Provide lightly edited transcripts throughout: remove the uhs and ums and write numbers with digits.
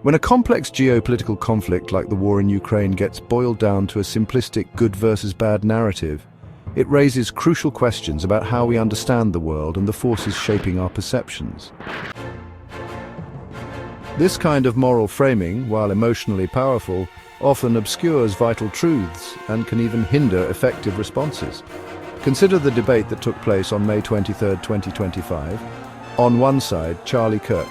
When a complex geopolitical conflict like the war in Ukraine gets boiled down to a simplistic good versus bad narrative, it raises crucial questions about how we understand the world and the forces shaping our perceptions. This kind of moral framing, while emotionally powerful, often obscures vital truths and can even hinder effective responses. Consider the debate that took place on May 23, 2025. On one side, Charlie Kirk,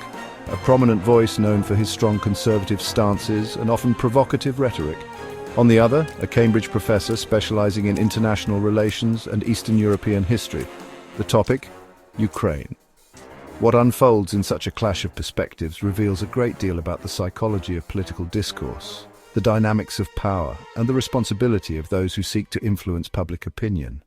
a prominent voice known for his strong conservative stances and often provocative rhetoric. On the other, a Cambridge professor specializing in international relations and Eastern European history. The topic: Ukraine. What unfolds in such a clash of perspectives reveals a great deal about the psychology of political discourse, the dynamics of power, and the responsibility of those who seek to influence public opinion.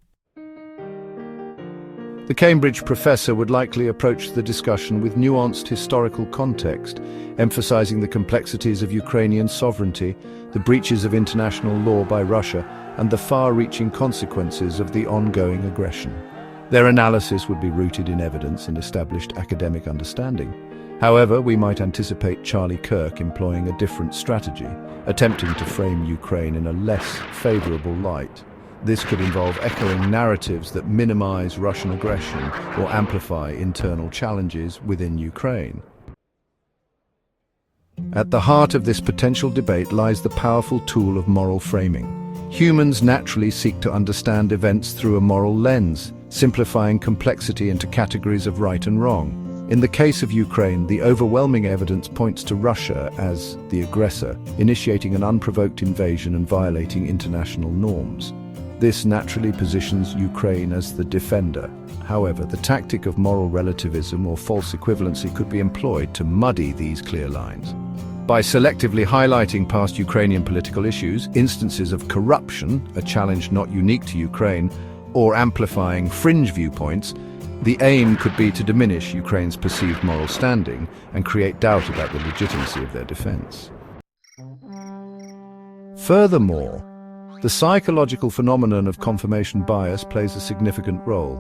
The Cambridge professor would likely approach the discussion with nuanced historical context, emphasizing the complexities of Ukrainian sovereignty, the breaches of international law by Russia, and the far-reaching consequences of the ongoing aggression. Their analysis would be rooted in evidence and established academic understanding. However, we might anticipate Charlie Kirk employing a different strategy, attempting to frame Ukraine in a less favorable light. This could involve echoing narratives that minimize Russian aggression or amplify internal challenges within Ukraine. At the heart of this potential debate lies the powerful tool of moral framing. Humans naturally seek to understand events through a moral lens, simplifying complexity into categories of right and wrong. In the case of Ukraine, the overwhelming evidence points to Russia as the aggressor, initiating an unprovoked invasion and violating international norms. This naturally positions Ukraine as the defender. However, the tactic of moral relativism or false equivalency could be employed to muddy these clear lines. By selectively highlighting past Ukrainian political issues, instances of corruption, a challenge not unique to Ukraine, or amplifying fringe viewpoints, the aim could be to diminish Ukraine's perceived moral standing and create doubt about the legitimacy of their defense. Furthermore, the psychological phenomenon of confirmation bias plays a significant role.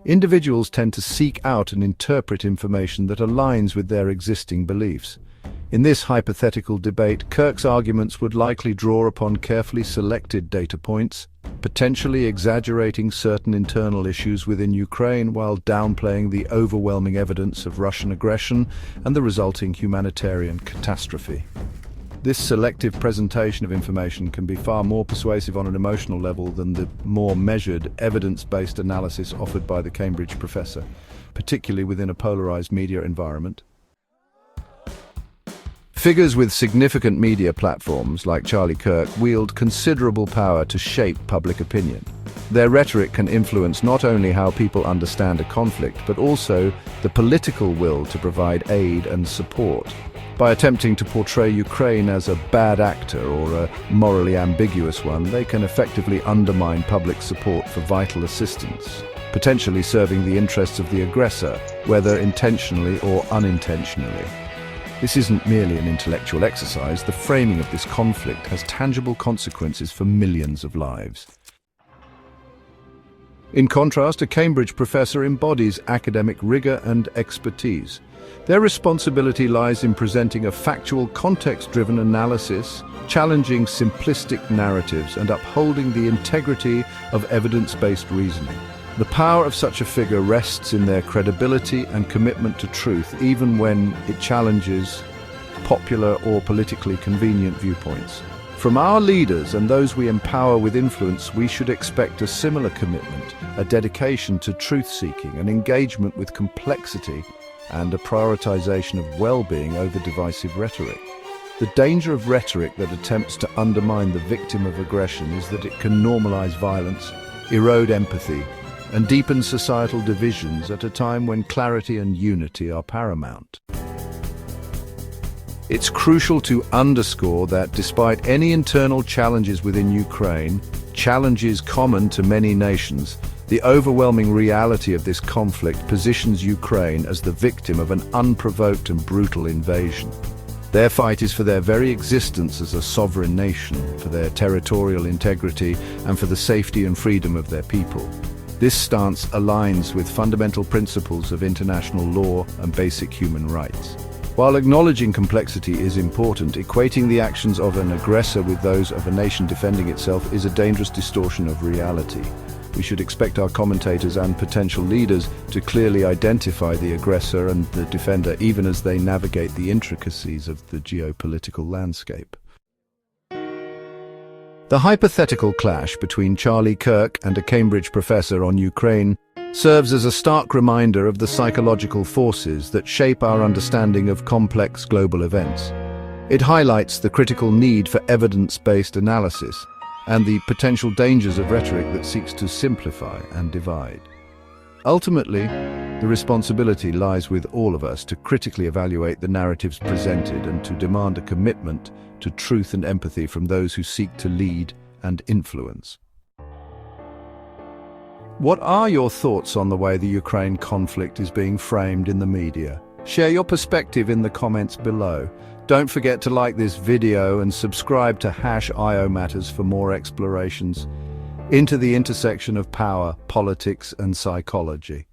Individuals tend to seek out and interpret information that aligns with their existing beliefs. In this hypothetical debate, Kirk's arguments would likely draw upon carefully selected data points, potentially exaggerating certain internal issues within Ukraine while downplaying the overwhelming evidence of Russian aggression and the resulting humanitarian catastrophe. This selective presentation of information can be far more persuasive on an emotional level than the more measured, evidence-based analysis offered by the Cambridge professor, particularly within a polarized media environment. Figures with significant media platforms, like Charlie Kirk, wield considerable power to shape public opinion. Their rhetoric can influence not only how people understand a conflict, but also the political will to provide aid and support. By attempting to portray Ukraine as a bad actor or a morally ambiguous one, they can effectively undermine public support for vital assistance, potentially serving the interests of the aggressor, whether intentionally or unintentionally. This isn't merely an intellectual exercise. The framing of this conflict has tangible consequences for millions of lives. In contrast, a Cambridge professor embodies academic rigor and expertise. Their responsibility lies in presenting a factual, context-driven analysis, challenging simplistic narratives, and upholding the integrity of evidence-based reasoning. The power of such a figure rests in their credibility and commitment to truth, even when it challenges popular or politically convenient viewpoints. From our leaders and those we empower with influence, we should expect a similar commitment, a dedication to truth-seeking, an engagement with complexity, and a prioritization of well-being over divisive rhetoric. The danger of rhetoric that attempts to undermine the victim of aggression is that it can normalize violence, erode empathy, and deepen societal divisions at a time when clarity and unity are paramount. It's crucial to underscore that despite any internal challenges within Ukraine, challenges common to many nations, the overwhelming reality of this conflict positions Ukraine as the victim of an unprovoked and brutal invasion. Their fight is for their very existence as a sovereign nation, for their territorial integrity, and for the safety and freedom of their people. This stance aligns with fundamental principles of international law and basic human rights. While acknowledging complexity is important, equating the actions of an aggressor with those of a nation defending itself is a dangerous distortion of reality. We should expect our commentators and potential leaders to clearly identify the aggressor and the defender, even as they navigate the intricacies of the geopolitical landscape. The hypothetical clash between Charlie Kirk and a Cambridge professor on Ukraine serves as a stark reminder of the psychological forces that shape our understanding of complex global events. It highlights the critical need for evidence-based analysis and the potential dangers of rhetoric that seeks to simplify and divide. Ultimately, the responsibility lies with all of us to critically evaluate the narratives presented and to demand a commitment to truth and empathy from those who seek to lead and influence. What are your thoughts on the way the Ukraine conflict is being framed in the media? Share your perspective in the comments below. Don't forget to like this video and subscribe to ioMatterz for more explorations into the intersection of power, politics, and psychology.